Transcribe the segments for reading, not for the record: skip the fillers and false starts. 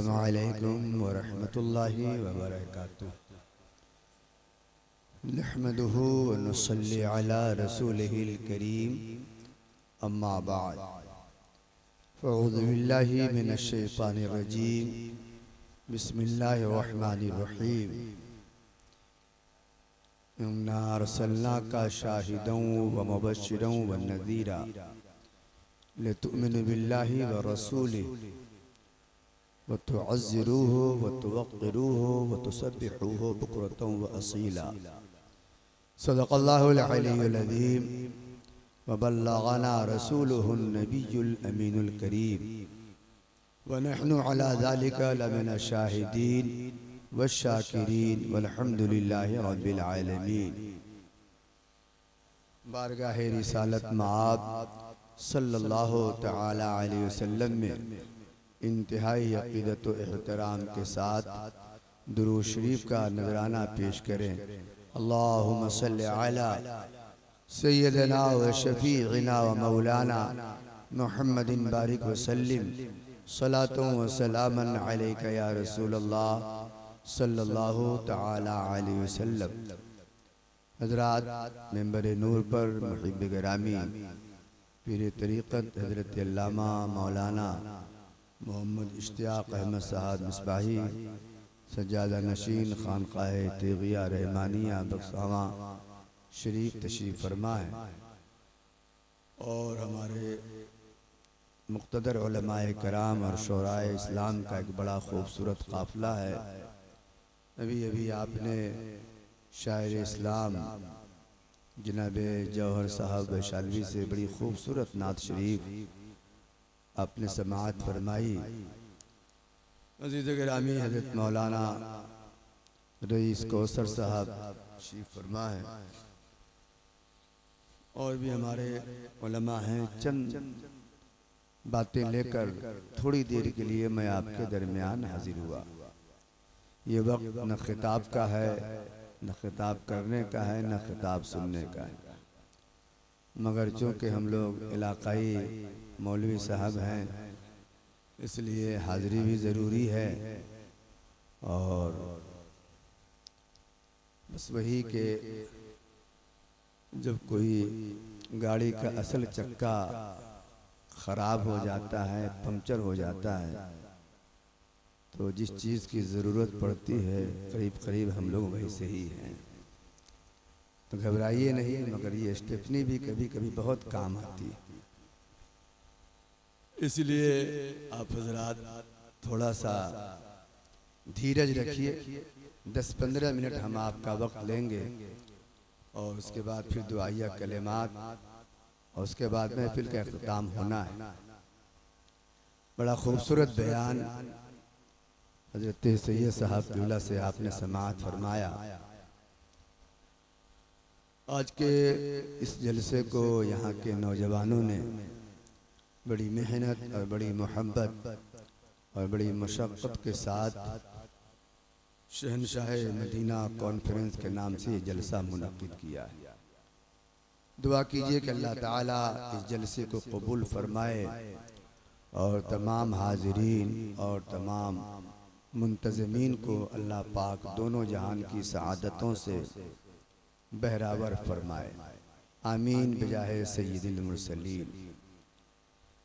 अस्सलामु अलैकुम व रहमतुल्लाहि व बरकातुहू। नहमदुहु व नुसल्ली अला रसूलिहिल करीम, अम्मा बाद। अऊज़ु बिल्लाहि मिनश शैतानिर रजीम, बिस्मिल्लाहिर रहमानिर रहीम। इन्ना अर्सलनाका शाहिदन व मुबश्शिरन व नज़ीरा लितुअमिनु बिल्लाहि व रसूलिहि व तुअज़्ज़िरूहु व तुवक़्क़िरूहु व तुसब्बिहूहु बुक्रतन व असीला। सदक़ल्लाहुल अलियुल अज़ीम व बल्लग़ना रसूलुहुन नबियुल अमीनुल करीम व नहनु अला ज़ालिका लमिन शाहिदीन व शाकिरीन वल्हम्दुलिल्लाहि रब्बिल आलमीन। बारगाहे रिसालत मआब सल्लल्लाहु तआला अलैहि वसल्लम में इंतहाई अक़ीदत व एहतराम के साथ दुरूद शरीफ का नजराना पेश करें। अल्लाहुम्मा सल्लि अला सय्यदना व शफीअना व मौलाना मुहम्मदिन बारिक व सल्लिम सलातुन व सलामन अलैका या रसूलल्लाह सल्लल्लाहु तआला अलैहि वसल्लम। हज़रात, मेंबर नूर पर मुहिब गिरामी पीर तरीक़त हज़रत अल्लामा मौलाना मोहम्मद इश्तियाक़ अहमद साहब मिसबाही सज्जादा नशीन खानक़ाह तेग़िया रहमानिया बक्सावा शरीफ तशरीफ़ फरमा है और हमारे मुक़्तदर उलमाए कराम और शोराए इस्लाम का एक बड़ा खूबसूरत काफ़िला है। अभी अभी आपने शायर इस्लाम जनाब जौहर साहब वैशाली से बड़ी खूबसूरत नात शरीफ आपने समाअत फरमाई। अज़ीज़ गिरामी हज़रत मौलाना रईस कौसर साहब तशरीफ़ फरमा है और भी हमारे उलमा हैं। चंद बातें लेकर थोड़ी देर के लिए मैं आपके दरमियान हाजिर हुआ। ये वक्त न खिताब का है, न खिताब करने का है, न खिताब सुनने का है, मगर चूँकि हम लोग इलाक़ाई मौलवी साहब हैं इसलिए हाज़िरी भी ज़रूरी है। और बस वही कि जब कोई गाड़ी का असल चक्का ख़राब हो जाता है, पंक्चर हो जाता है, तो जिस चीज़ की ज़रूरत पड़ती है करीब करीब हम लोग वैसे ही हैं। तो घबराइए नहीं, मगर ये स्टेपनी भी कभी कभी बहुत काम आती है। इसलिए आप हज़रात थोड़ा सा धीरज रखिए। 10-15 मिनट हम आपका वक्त लेंगे और उसके बाद फिर दुआया कलेमात और उसके बाद महफिल का इख्तिताम होना है। बड़ा खूबसूरत बयान हज़रत सैयद साहब क़िबला से आपने समाअत फरमाया। आज के इस जलसे को यहाँ के नौजवानों ने बड़ी मेहनत और बड़ी मोहब्बत और बड़ी मशक्क़त के साथ शहनशाह मदीना कॉन्फ्रेंस के नाम से जलसा मुनक़्क़िद किया है। दुआ कीजिए कि अल्लाह ताला इस जलसे को कबूल फरमाए और तमाम हाज़िरीन और तमाम मुंतज़मीन को अल्लाह पाक दोनों जहान की सआदतों से बहरावर फरमाए। आमीन बिजाहे सय्यिदिल मुरसलीन।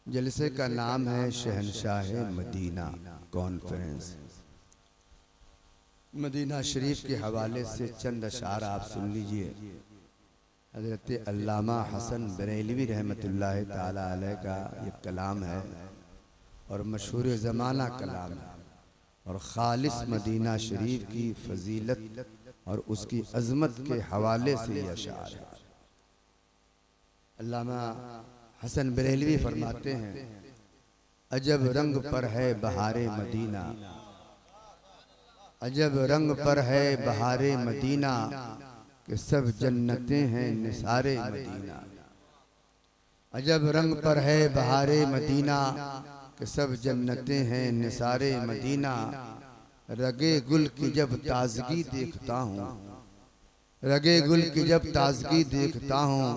जलसे का नाम है शहनशाह मदीना कॉन्फ्रेंस। मदीना शरीफ के हवाले से चंद अशार आप सुन लीजिए। हज़रत अल्लामा हसन बरेलवी रहमतुल्लाहि ताला अलैह का ये कलाम है और मशहूर ज़माना कलाम है और ख़ालिस मदीना शरीफ की फजीलत और उसकी अज़मत के हवाले से ये अशार है। अल्लामा हसन बरेलवी फरमाते हैं, अजब रंग पर है बहारे मदीना, अजब रंग पर है बहारे मदीना कि सब जन्नतें हैं निसारे मदीना। अजब रंग पर है बहारे मदीना कि सब जन्नतें हैं निसारे मदीना। रगे गुल की जब ताजगी देखता हूँ, रगे गुल की जब ताजगी देखता हूँ,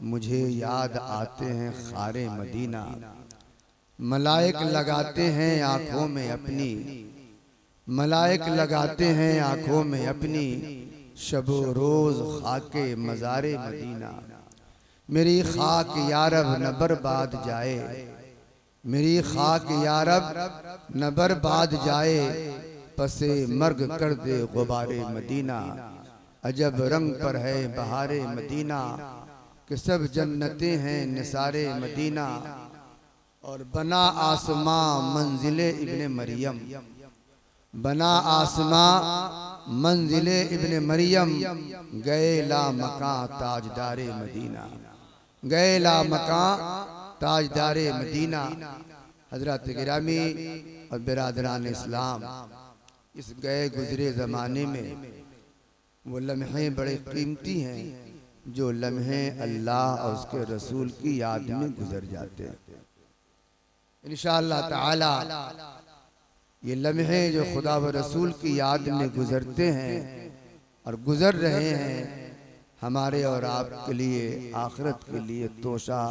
मुझे याद आते हैं खारे मदीना। मलाइक लगाते हैं आंखों में अपनी, मलाइक लगाते हैं आंखों में अपनी, शबो रोज खाके मज़ारे मदीना। मेरी खाक यारब न बर्बाद जाए, मेरी खाक यारब न बर्बाद जाए, पसे मर्ग कर दे गुबारे मदीना। अजब रंग पर है बहारे मदीना, कि सब जन्नतें हैं निसारे मदीना। और बना आसमां मंजिले इब्ने मरियम, बना आसमां मंजिले इब्ने मरियम, गए ला मकां ताजदारे मदीना, गए ला मकां ताजदारे मदीना। हजरत गिरामी और बिरादरान इस्लाम, इस गए गुजरे ज़माने में वो लम्हे बड़े कीमती हैं जो लम्हे अल्लाह और उसके रसूल की याद में गुजर जाते हैं। इंशाअल्लाह ताला ये लम्हे जो खुदा व रसूल की याद में गुजरते हैं और गुजर रहे हैं, हमारे और आपके लिए आखिरत के लिए तोशा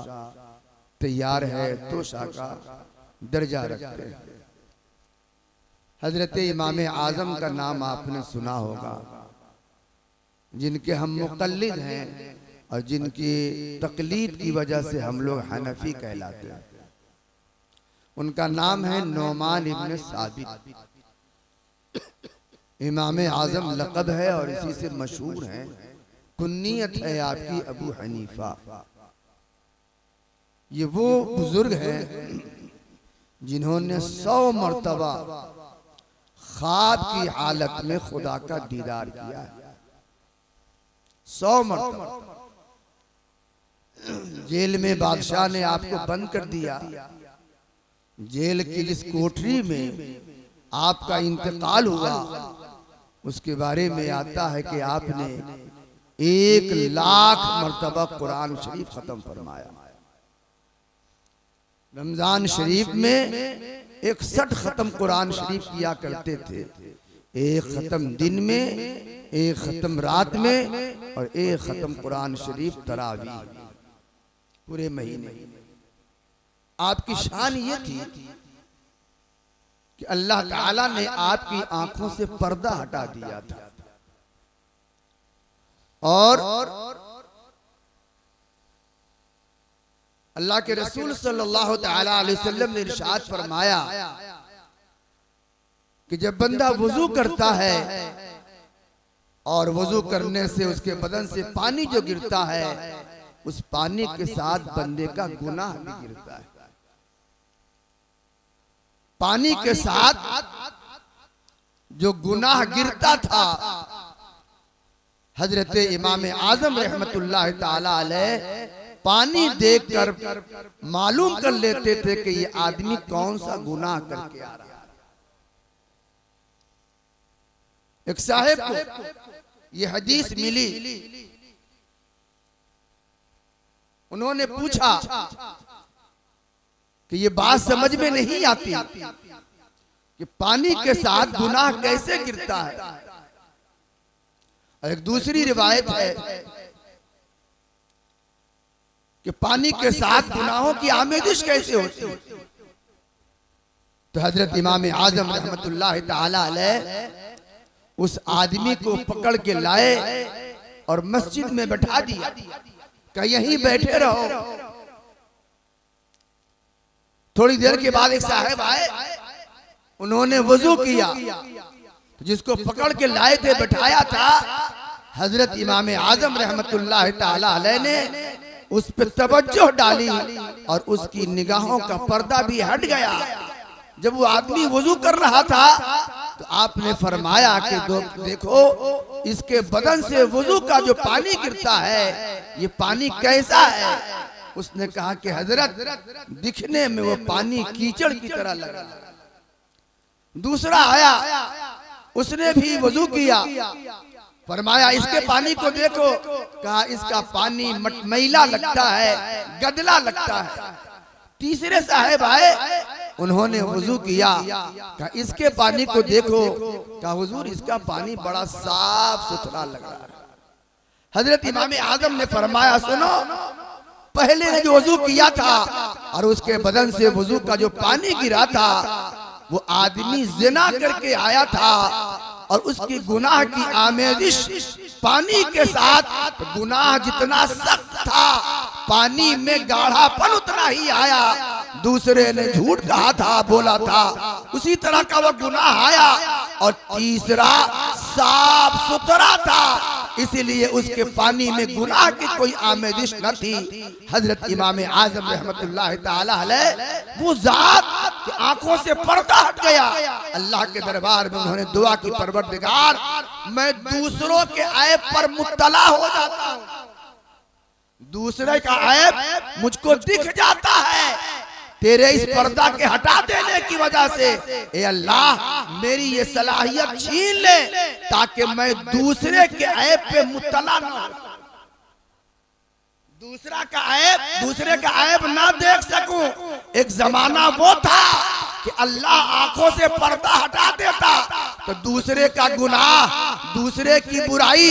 तैयार है, तोशा का दर्जा रखते हैं। हजरत इमाम आज़म का नाम आपने सुना होगा, जिनके हम मुक़ल्लिद हैं और जिनकी तकलीद की वजह से हम लोग हनफी कहलाते हैं। उनका नाम है नौमान इब्न साबित। इमाम आज़म लक़ब है और इसी से मशहूर है। कुन्नियत है आपकी अबू हनीफा। ये वो बुजुर्ग हैं जिन्होंने 100 मरतबा ख्वाब की हालत में खुदा का दीदार किया है। 100 मरतबा। जेल में बादशाह ने आपको बंद कर दिया, जेल की जिस कोठरी में आपका इंतकाल हुआ उसके बारे में आता है कि आपने 1 लाख मरतबा कुरान शरीफ खत्म फरमाया। रमजान शरीफ में 61 खत्म कुरान शरीफ किया करते थे। 1 खत्म दिन में, 1 खत्म रात में और 1 खत्म कुरान शरीफ तरावी पूरे महीने। आपकी शान ये थी कि अल्लाह ताला ने आपकी आंखों से पर्दा हटा दिया था और अल्लाह के रसूल सल्लल्लाहु ताला अलैहि वसल्लम ने इरशाद फरमाया कि जब बंदा वुजू करता है और वुजू करने से उसके बदन से पानी जो गिरता है, उस पानी के साथ बंदे का गुनाह भी गिरता है। पानी के साथ जो गुनाह गिरता था, हजरत इमाम आज़म रहमतुल्लाह ताला अलैह पानी देखकर मालूम कर लेते थे कि ये आदमी कौन सा गुनाह करके आ रहा है। एक साहब को ये हदीस मिली, उन्होंने पूछा कि ये बात समझ में नहीं आती कि पानी के साथ गुनाह कैसे गिरता है। और एक दूसरी रिवायत है कि पानी के साथ गुनाहों की आमेदिश कैसे होती है। तो हजरत इमाम आज़म रहमतुल्लाह ताला अलैह उस आदमी को पकड़ के लाए और मस्जिद में बैठा दिया कि यहीं बैठे रहो। थोड़ी देर के बाद एक साहब आए, उन्होंने वजू किया, जिसको पकड़ के लाए थे बैठाया था, हजरत इमाम आज़म रहमतुल्लाह ताला अलैह ने उस पर तवज्जो डाली और उसकी निगाहों का पर्दा भी हट गया। जब वो आदमी वजू कर रहा था तो आपने फरमाया कि देखो इसके बदन से वजू का जो पानी गिरता है, ये पानी कैसा है। उसने कहा कि हजरत दिखने में वो पानी कीचड़ की तरह लगा। दूसरा आया, उसने भी वजू किया, फरमाया इसके पानी को देखो, कहा इसका पानी मैला लगता है, गदला लगता है। तीसरे साहब आए, उन्होंने वजू किया, कहा इसके पानी को देखो, कहा हुजूर इसका पानी बड़ा साफ सुथरा लग रहा है। हजरत इमाम आज़म ने फरमाया सुनो, पहले ने जो वजू किया था और उसके बदन से वुजू का जो पानी गिरा था वो आदमी जिना करके आया था और उसकी गुनाह की आमेजिश पानी के साथ गुनाह जितना सख्त था पानी में गाढ़ापन उतना ही आया। दूसरे ने झूठ कहा था, बोला था, उसी तरह का वो गुनाह आया। और तीसरा साफ सुथरा था, इसीलिए उसके पानी में गुनाह की कोई आमेजिश न थी। हजरत इमाम आजम रहमतुल्लाह ताला अलैह वो जात की आंखों से पर्दा हट गया। अल्लाह के दरबार में उन्होंने दुआ की, परवरदिगार मैं दूसरों के ऐब पर मुत्तला हो जाता हूँ, दूसरे का ऐब मुझको दिख जाता है, तेरे इस पर्दा के हटा देने की वजह से ए अल्लाह मेरी ये सलाहियत छीन ले ताकि मैं दूसरे के ऐब पे मुत्तला न हो, दूसरे का ऐब ना देख सकूं। एक जमाना वो था कि अल्लाह आंखों से पर्दा हटा देता तो दूसरे का गुनाह, दूसरे की बुराई,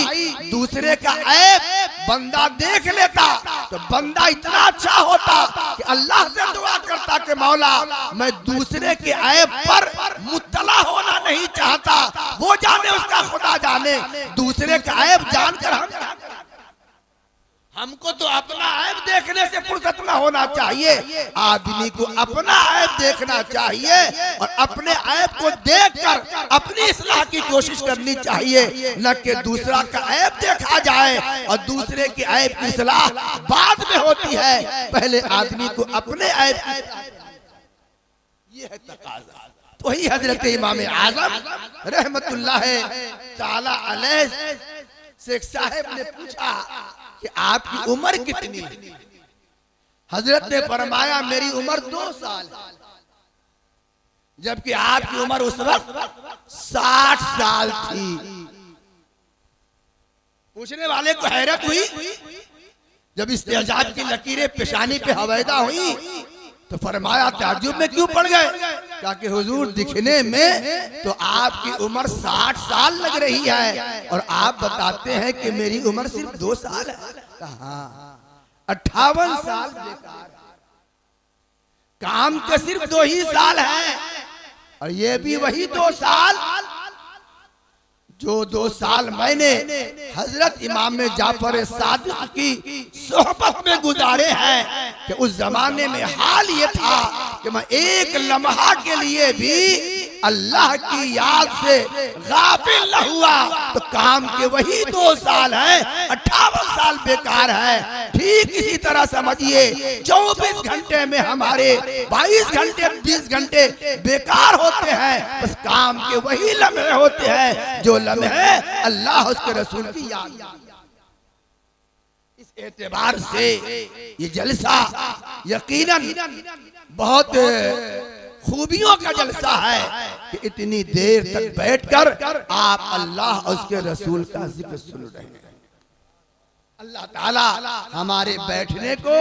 दूसरे का ऐब बंदा देख लेता तो बंदा इतना अच्छा होता कि अल्लाह से दुआ करता कि मौला मैं दूसरे के ऐब पर मुत्तला होना नहीं चाहता, वो जाने उसका खुदा जाने, दूसरे का ऐब जानकर हमको तो अपना ऐब देखने से फुर्सत न होना चाहिए। आदमी को अपना ऐब देखना चाहिए और अपने ऐब को देखकर अपनी इस्लाह की कोशिश करनी चाहिए, न कि दूसरा का ऐब देखा जाए और दूसरे के ऐब की इस्लाह बाद में होती है। पहले आदमी को अपने ऐब, ये है तकाज़ा। तो ही हजरत इमाम आज़म रहमतुल्लाह ताला अलैह शेख साहब ने पूछा कि आपकी उम्र कितनी है? हजरत ने फरमाया मेरी उम्र 2 साल, जबकि आपकी उम्र उस वक्त 60 साल थी। पूछने वाले को हैरत हुई। जब इस्तेजाब की लकीरें पेशानी पे हवैदा हुई तो फरमाया ताज्जुब में क्यों पड़ गए? ताकि हुजूर दिखने में तो आपकी उम्र 60 साल लग रही है और आप बताते हैं कि मेरी उम्र सिर्फ 2 साल है। कहा 58 साल बेकार, काम के सिर्फ 2 ही साल है और ये भी वही 2 साल जो 2 साल मैंने हजरत इमाम जाफर सादिक की सोहबत में गुजारे हैं कि उस जमाने में हाल ये था कि मैं एक लम्हा के लिए भी अल्लाह की याद से गाफिल न हुआ। तो काम के वही 2 साल हैं, 58 साल बेकार है। ठीक इसी तरह समझिए 24 घंटे में हमारे 22 घंटे 20 घंटे बेकार होते हैं, बस काम के वही लम्हे होते हैं जो लम्हे अल्लाह उसके रसूल की याद। इस एतबार से ये जलसा यकीनन बहुत खूबियों का जलसा है कि इतनी देर तक बैठकर आप अल्लाह और उसके रसूल का जिक्र सुन रहे हैं। अल्लाह ताला हमारे बैठने को,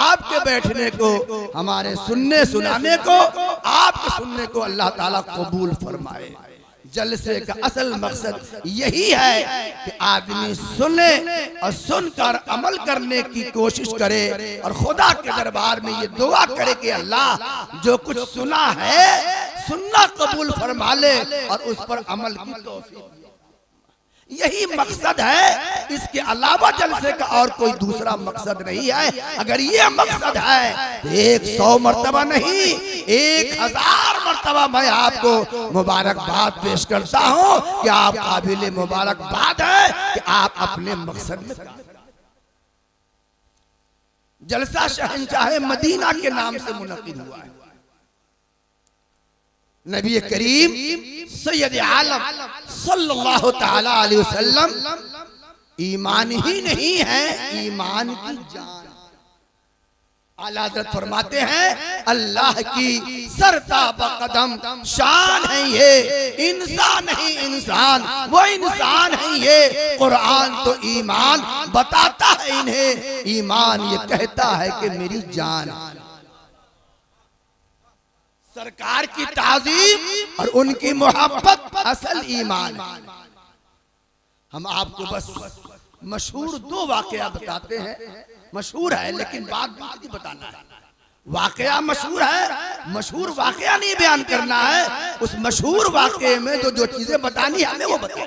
आपके बैठने को, हमारे सुनने सुनाने को, आपके सुनने को अल्लाह ताला कबूल फरमाए। जलसे का असल मकसद यही है कि आदमी सुने और सुनकर अमल करने की कोशिश करे और खुदा के दरबार में ये दुआ करे कि अल्लाह जो कुछ सुना है सुनना कबूल फरमा ले और उस पर अमल की तौफीक। यही मकसद है, इसके अलावा जलसे का और कोई दूसरा मकसद नहीं है। अगर ये मकसद है तो 100 मर्तबा नहीं 1000 मर्तबा मैं आपको मुबारकबाद पेश करता हूँ कि आप काबिल मुबारकबाद है कि आप अपने मकसद में। जलसा शहंशाह मदीना के नाम से मुनक़िद हुआ है। नबी करीम सैयद आलम सल्लल्लाहु ताला अलैहि वसल्लम ईमान ही नहीं है, ईमान की जान। आला हज़रत फरमाते हैं अल्लाह की सरता बकदम शान है ये, इंसान नहीं इंसान, वो इंसान है ये। कुरान तो ईमान बताता है इन्हें, ईमान ये कहता है कि मेरी जान। सरकार की ताज़ीम और उनकी मोहब्बत असल ईमान है। हम आपको बस मशहूर 2 वाक़या बताते हैं, मशहूर है लेकिन बात बात ही बताना है। वाकया मशहूर है, मशहूर वाकया नहीं बयान करना है, उस मशहूर वाकये में जो चीजें बतानी है हमें वो बताओ।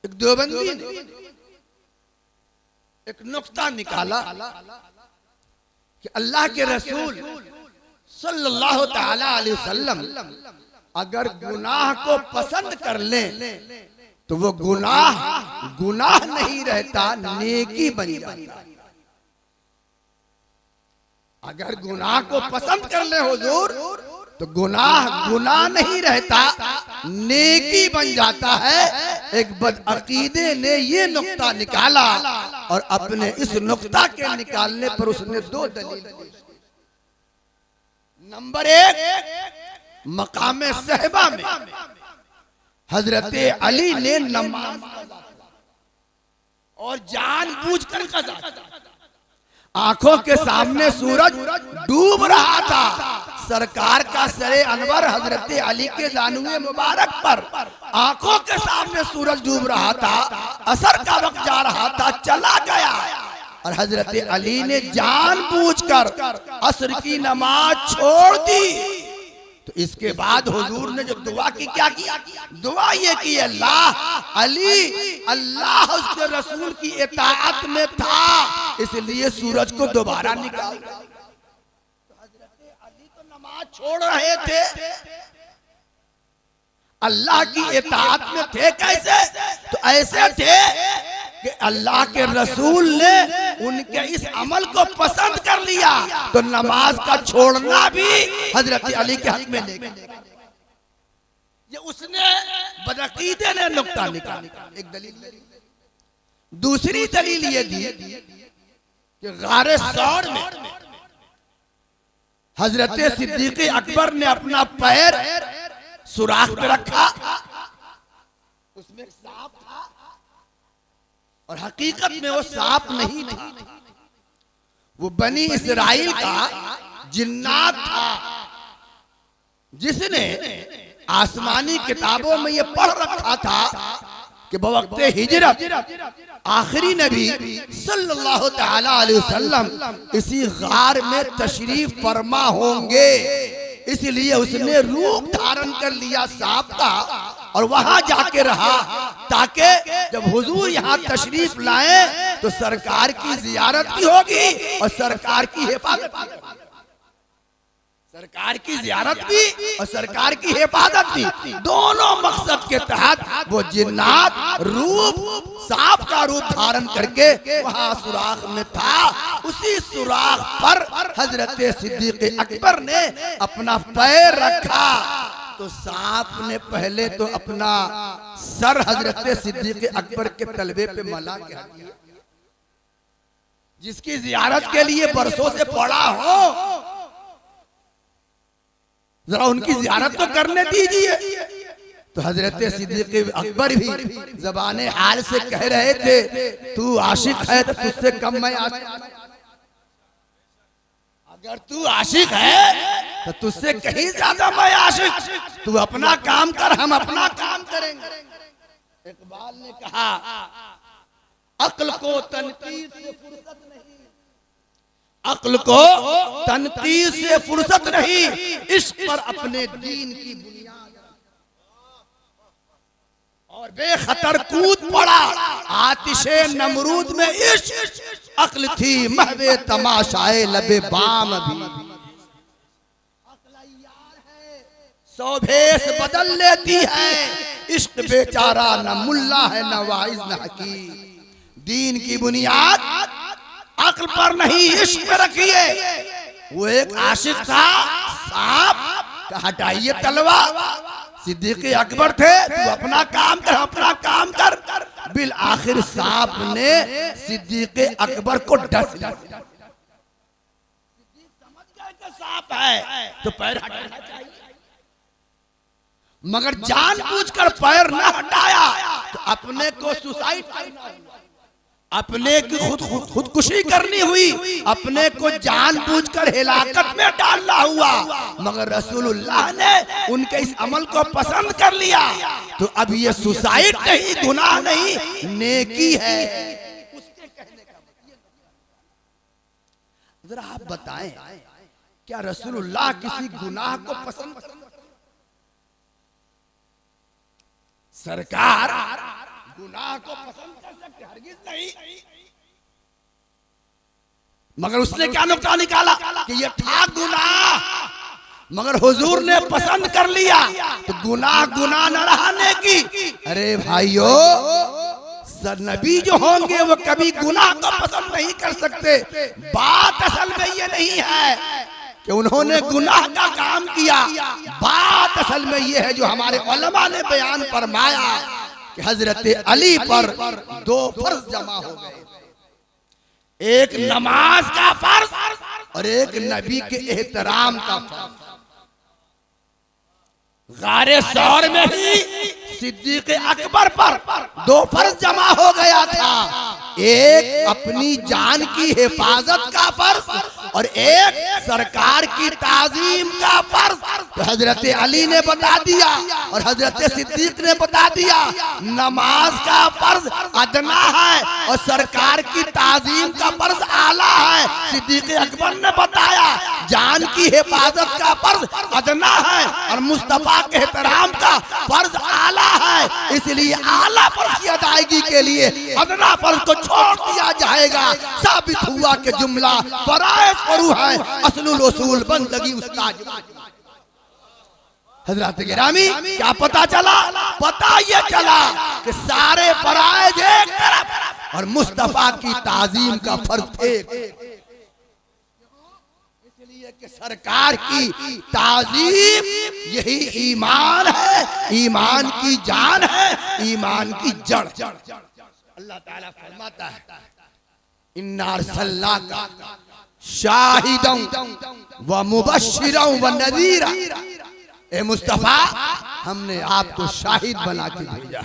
एक देवबंदी ने एक नुक्ता निकाला कि अल्लाह के रसूल सल्लल्लाहु ताला अलैहि वसल्लम अगर गुनाह को पसंद कर लें तो वो गुनाह नहीं रहता, नेकी बन जाता। अगर गुनाह को पसंद कर ले हुजूर तो गुनाह नहीं रहता, नेकी बन जाता है। एक बदअकीदे ने ये नुक्ता निकाला और अपने इस नुक्ता के निकालने पर उसने दो दलील दी। नंबर एक, मकामे सहबा में हजरत अली ने नमाज और जानबूझकर कज़ा, आंखों के सामने सूरज डूब रहा था, सरकार का सरे अनवर हजरत अली के जानुए मुबारक पर आंखों के सामने सूरज डूब रहा था, असर का वक्त जा रहा था, चला गया और हजरत अली ने जानबूझकर असर की नमाज छोड़ दी। तो इसके बाद हुजूर ने जो दुआ की, क्या किया? दुआ ये की, अल्लाह अली अल्लाह उसके रसूल की इताअत में था इसलिए सूरज को दोबारा निकाल। तो हजरत अली तो नमाज छोड़ रहे थे, अल्लाह की इताअत में थे कैसे? तो ऐसे थे कि अल्लाह के रसूल ने उनके इस अमल को पसंद कर लिया तो नमाज का छोड़ना भी हजरत अली के हक में ले गए। ये उसने बदअकीदे ने नुक्ता निकाला, एक दलील। दूसरी दलील ये दी कि गारे सौर में हजरत सिद्दीक अकबर ने अपना पैर सुराख पे रखा, उसमें एक सांप था और हकीकत में वो सांप नहीं था, वो बनी इस्राइल का जिन्नात था जिसने आसमानी किताबों में ये पढ़ रखा था कि बवक्ते हिजरत आखिरी नबी सल्लल्लाहु ताला अलैहि वसल्लम इसी गार में तशरीफ फरमा होंगे, इसलिए उसने रूप धारण कर लिया सांप का और वहां जाके रहा ताकि जब हुजूर यहाँ तशरीफ लाए तो सरकार की जियारत भी होगी और सरकार की हिफाजत भी, सरकार की जियारत भी और सरकार की हिफाजत भी, दोनों मकसद के तहत वो जिन्नात रूप सांप का रूप धारण करके वहां सुराख में था। उसी सुराख पर हजरत सिद्दीक अकबर ने अपना पैर रखा तो सांप ने पहले तो अपना सर हजरत सिद्दीक अकबर के तलवे पे मला के हक दिया, जिसकी जियारत के लिए बरसों से पड़ा हो, जरा उनकी जियारत तो करने दीजिए। तो हजरत सिद्दीक अकबर भी ज़बाने हाल से कह रहे थे, तू आशिक है तो तुझसे कम मैं आशिक, अगर तू आशिक है तो तुझसे कहीं ज्यादा मैं आशिक, तू अपना काम कर, हम अपना काम करेंगे। इकबाल ने कहा, अक्ल को तनकीद से फुर्सत नहीं, अक्ल को तनकीद से फुर्सत नहीं, इश्क पर अपने दीन की बुनियाद और बेखतर कूद पड़ा आतिशे नमरूद में इश्क, अक्ल थी महवे तमाशाए लबे बाम भी, सौ भेष बदल लेती है, इश्क बेचारा न मुल्ला है न वाइज न हकीम। दीन की बुनियाद अक्ल पर नहीं इश्क पे रखिए। वो एक आशिक था, सांप हटाइए तलवार, सिद्दीक अकबर थे, तू अपना काम कर, अपना काम कर। बिल आखिर सांप ने सिद्दीक अकबर को डस लिया, समझ गए कि सांप है तो पैर हटाना चाहिए, मगर जानबूझकर पैर न हटाया तो अपने को सुसाइड करना हुआ, अपने की खुदकुशी करनी हुई, अपने को जानबूझकर हिलाकत में डालना हुआ। मगर रसूलुल्लाह ने उनके इस अमल को पसंद कर लिया तो अब ये सुसाइड नहीं, गुनाह नहीं, नेकी है। उसके कहने का जरा आप बताएं, क्या रसूलुल्लाह किसी गुनाह को पसंद? सरकार गुनाह को पसंद कर सकते? हरगिज नहीं। मगर उसने क्या नुक्ता निकाला कि ये था गुनाह, मगर हुजूर ने पसंद कर लिया तो गुनाह गुनाह न रहने की। अरे भाइयों, नबी जो होंगे वो कभी गुनाह को पसंद नहीं कर सकते। बात असल में ये नहीं है कि उन्होंने गुनाह का काम किया, बात असल में ये है जो हमारे उलमा ने बयान फरमाया कि हजरत अली पर दो फर्ज जमा हो गए, एक नमाज का फर्ज और एक नबी के एहतराम का फर्ज। गारे सौर में ही सिद्दीक अकबर पर दो फर्ज जमा हो गया था, एक अपनी जान की हिफाजत का फर्ज और एक सरकार की ताजीम का फर्ज। तो हजरत अली ने बता दिया और हजरत सिद्दीक ने बता दिया, नमाज का फर्ज अदना है और सरकार की ताजीम का फर्ज आला है। सिद्दीक अकबर ने बताया, जान की हिफाजत का फर्ज अदना है और मुस्तफा के एहतराम का फर्ज आला है। इसलिए आला फर्ज की अदायगी के लिए अदना फर्ज को छोड़ दिया जाएगा। साबित हुआ कि जुमला फराइज फरू है, असलुल उसूल बंदगी उस्ताद। हजरत गिरामी, क्या पता चला? पता ये चला कि सारे फराइज एक तरफ और मुस्तफा की ताजीम का फर्ज एक। इसलिए कि सरकार की ताजीम यही ईमान है, ईमान की जान है, ईमान की जड़। अल्लाह ताला फरमाता है, इन्ना अरसलनाका शाहिदन व मुबश्शिरन व नज़ीरा। ए मुस्तफा, हमने आपको शाहिद बना के भेजा,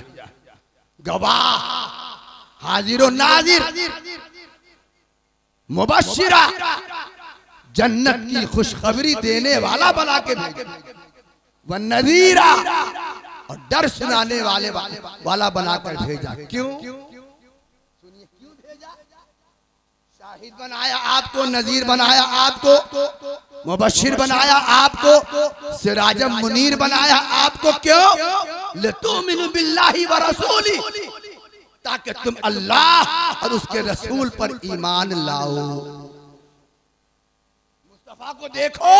गवाह, हाजिर और नाजिर, मुबश्शिरा, जन्नत की खुशखबरी देने वाला बना के भेजा, व नज़ीरा, और डर सुनाने वाला बनाकर भेजा। क्यों? शाहिद बनाया आपको, नजीर बनाया आपको, मुबश्शिर बनाया आपको, सिराजम मुनीर बनाया आपको। क्यों? लितुमिनु बिल्लाहि व रसूली, ताकि तुम अल्लाह और उसके रसूल पर ईमान लाओ। मुस्तफा को देखो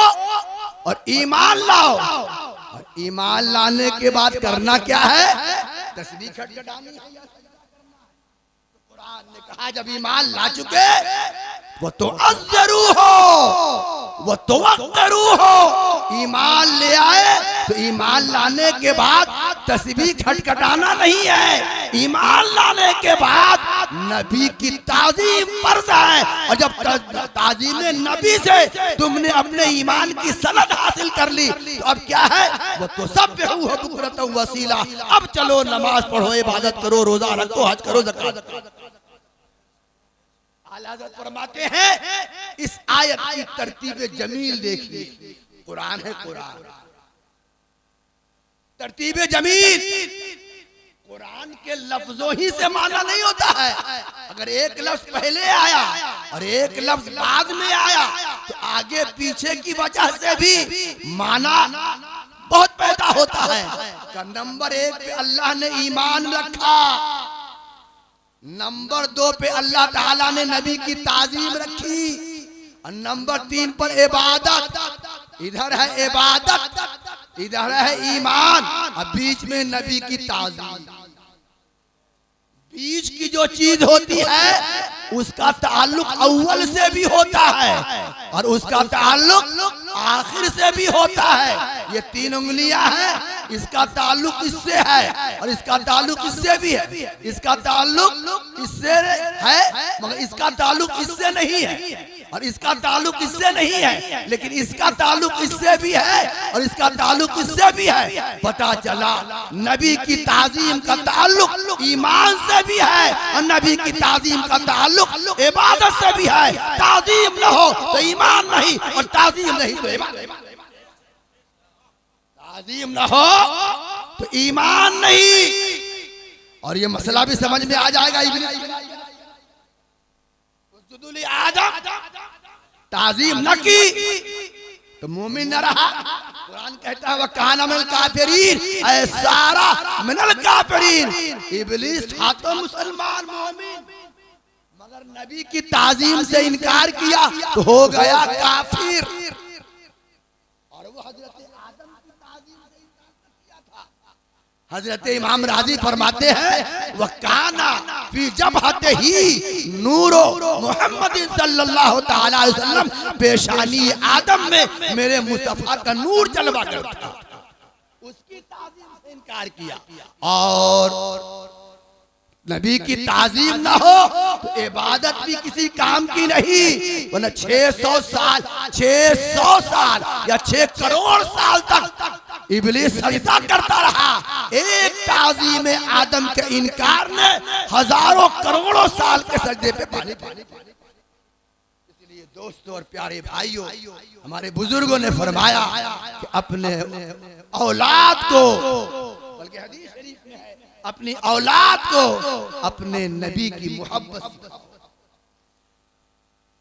और ईमान लाओ। और ईमान लाने के बाद करना क्या है? तस्बीह खटखटानी है। कुरान ने कहा, जब ईमान ला चुके वो तो अज़्ज़रू हो, वो तो वक़्क़रू हो। ईमान ले आए तो ईमान लाने के बाद तस्बीह खटखटाना नहीं है, ईमान लाने के बाद नबी की ताज़ीम फर्ज है। और जब ताज़ीम नबी से तुमने अपने ईमान की सनद हासिल कर ली तो अब क्या है? वो तो सब्बिहू बुक्रतन व असीला। अब चलो नमाज पढ़ो, इबादत करो, रोजा रखो, हज करो, ज़कात। आला हज़रत फरमाते हैं, इस आयत की तरतीब जमील देखिए। कुरान है, कुरान तरतीब जमील। कुरान के लफ्जों ही से माना नहीं होता है। अगर एक लफ्ज पहले आया और एक लफ्ज बाद में आया तो आगे पीछे की वजह से भी माना बहुत पैदा होता है। नंबर 1 पे अल्लाह ने ईमान रखा, नंबर 2 पे अल्लाह ताला ने नबी की ताजीम रखी, और नंबर 3 पर इबादत। इधर है इबादत, इधर है ईमान, और बीच में नबी की ताजीम। बीच की जो चीज होती है उसका ताल्लुक अव्वल से भी होता है और उसका ताल्लुक आखिर से भी होता है। ये 3 उंगलियां हैं, इसका ताल्लुक इससे है और इसका ताल्लुक इससे भी है, इसका ताल्लुक इससे है मगर इसका ताल्लुक इससे नहीं है, और इसका ताल्लुक इससे नहीं है लेकिन इसका ताल्लुक इससे भी है और इसका ताल्लुक इससे भी है। पता चला नबी की ताजीम का ताल्लुक ईमान से भी है और नबी की ताजीम का ताल्लुक इबादत से भी है। ताजीम न हो तो ईमान नहीं और ताजीम नहीं तो इबादत। ताजीम न हो तो ईमान नहीं। और ये मसला भी समझ में आ जाएगा। ताजीम न की तो मोमिन न रहा। कुरान कहता है वह काना मिनल काफिरीन, ऐ सारा मिनल काफिरीन। इब्लीस था तो मुसलमान मोमिन, मगर नबी की ताजीम से इनकार किया तो हो गया काफिर। और वो हजरत आदम की ताजीम से इनकार किया था। हजरत इमाम राजी फरमाते हैं वह काना फी जबहते ही नूरो मोहम्मद सल्लल्लाहु तआला अलैहि वसल्लम, पेशानी आदम में मेरे मुस्तफा का नूर जलवा करता था। उसकी ताजीम से इनकार किया। और नबी की ताजीम ना हो तो इबादत भी किसी काम की नहीं, वरना 600 साल या 6 करोड़ साल तक इब्लीस सजदा करता रहा। एक ताजीम आदम के इनकार ने हजारों करोड़ों साल के सजदे पे पानी पानी। इसलिए दोस्तों और प्यारे भाइयों, हमारे बुजुर्गों ने फरमाया कि अपने औलाद को, बल्कि हदीस शरीफ में है, अपनी औलाद को अपने नबी की मोहब्बत,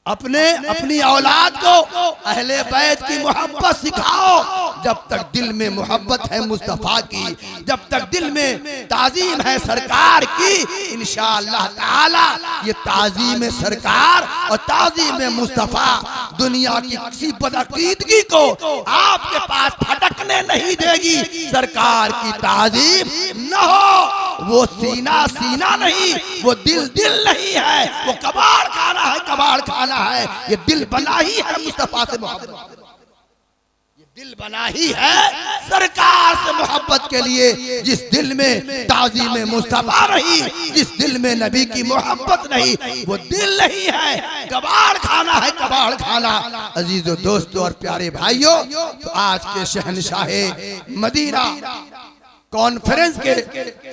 अपनी औलाद को अहले बैत की मोहब्बत सिखाओ। जब तक दिल में मोहब्बत है मुस्तफा की, जब तक दिल में ताजीम है सरकार की, इंशाअल्लाह ताला ये ताजीम सरकार और ताजीम मुस्तफा दुनिया की किसी बदअकीदगी को आपके पास फटकने नहीं देगी। सरकार की ताजीम न हो, वो सीना सीना नहीं, वो दिल दिल नहीं है, वो कबाड़ खाना है, कबाड़ खाना है। ये दिल बना ही है मुस्तफा से मोहब्बत, ये दिल बना ही है सरकार से मोहब्बत के लिए। जिस दिल में ताज़ीम मुस्तफा नहीं, जिस दिल में नबी की मोहब्बत नहीं, वो दिल नहीं है, कबाड़ खाना है, कबाड़ खाना। अजीजों दोस्तों और प्यारे भाइयों, तो आज के शहनशाहे मदीना कॉन्फ्रेंस के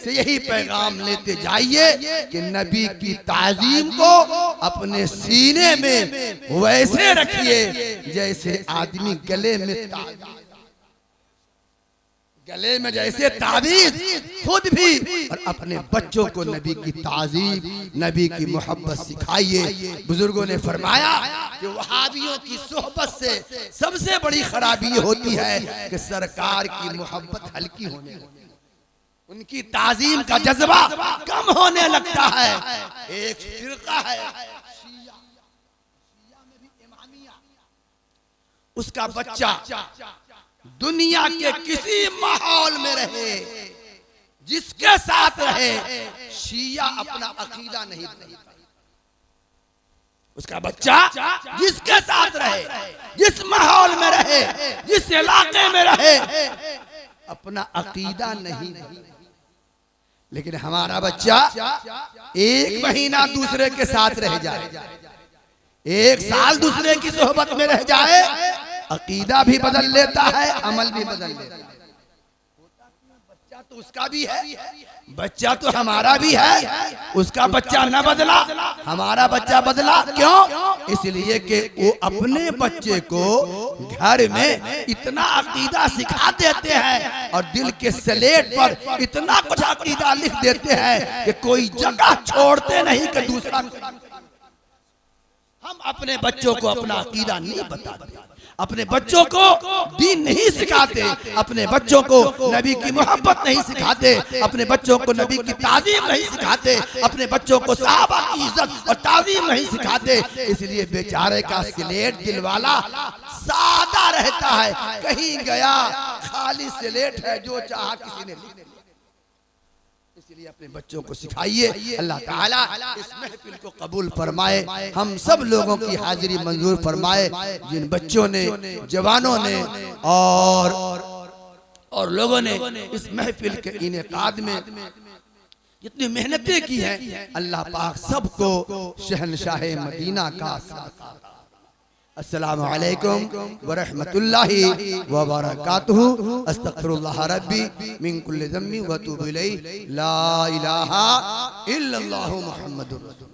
से यही पैगाम लेते जाइए कि नबी की ताजीम को अपने सीने में वैसे रखिए जैसे आदमी गले में जैसे ताबीज खुद भी, और अपने बच्चों को नबी की ताजीम, नबी की मोहब्बत सिखाइए। बुजुर्गों ने फरमाया कि वहाबियों की सोहबत से सबसे बड़ी खराबी होती है कि सरकार की मोहब्बत हल्की होने लगती है, उनकी ताजीम का जज्बा कम होने लगता है। एक फिरका है शिया, में भी इमामिया, उसका बच्चा दुनिया के किसी माहौल में रहे, जिसके साथ रहे, शिया अपना अकीदा नहीं बदलता। उसका बच्चा जिसके साथ रहे, जिस माहौल में रहे, जिस इलाके में रहे, अपना अकीदा नहीं। लेकिन हमारा बच्चा 1 महीना दूसरे के साथ रह जाए, 1 साल दूसरे की सोहबत में रह जाए, अकीदा भी बदल लेता है, अमल भी बदल लेता है। बच्चा तो उसका भी है, बच्चा तो हमारा भी है। उसका बच्चा न बदला, हमारा बच्चा बदला। क्यों? इसलिए कि वो अपने बच्चे को घर में इतना अकीदा सिखा देते हैं और दिल के स्लेट पर इतना कुछ अकीदा लिख देते हैं कि कोई जगह छोड़ते नहीं कि दूसरा। हम अपने बच्चों को अपना अकीदा नहीं बताते, अपने बच्चों को दीन नहीं सिखाते, अपने बच्चों को नबी की मोहब्बत नहीं सिखाते, अपने बच्चों को नबी की ताजीम नहीं सिखाते, अपने बच्चों को सहाबा की इज्जत और ताजीम नहीं सिखाते। इसलिए बेचारे का स्लेट दिल वाला सादा रहता है, कहीं गया खाली स्लेट है, जो चाहा किसी ने लिख दिया। इसलिए अपने बच्चों को सिखाइए। अल्लाह ताला इस महफिल को कबूल फरमाए, हम सब लोगों की हाजिरी मंजूर फरमाए। जिन बच्चों ने, जवानों ने और लोगों ने इस महफिल के इनेकाद में जितनी मेहनतें की हैं, अल्लाह पाक सबको शहनशाह मदीना का सदका। अस्सलामु अलैकुम व रहमतुल्लाहि व बरकातुहू। अस्तगफिरुल्लाह रब्बी मिन कुल्लि ज़म्बि व अतूबु इलैहि। ला इलाहा इल्लल्लाहु मुहम्मदुर रसूलुल्लाह।